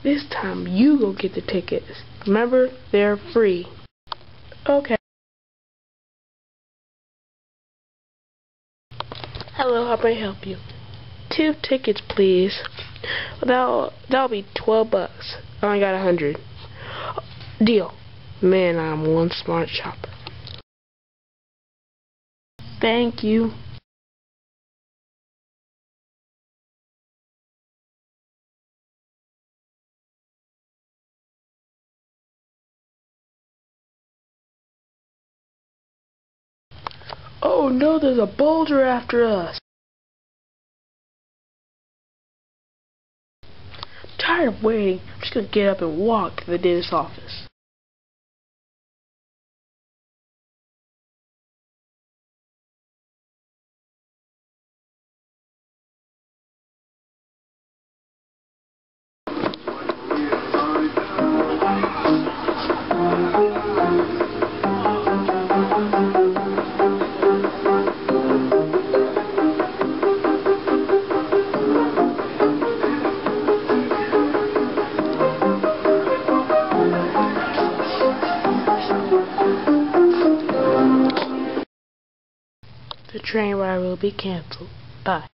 This time you go get the tickets. Remember, they're free. Okay. Hello, how may I help you? 2 tickets, please. That'll be $12. I only got 100. Deal. Man, I'm one smart shopper. Thank you. Oh no, there's a boulder after us. I'm tired of waiting. I'm just gonna get up and walk to the dentist's office. The train ride will be canceled. Bye.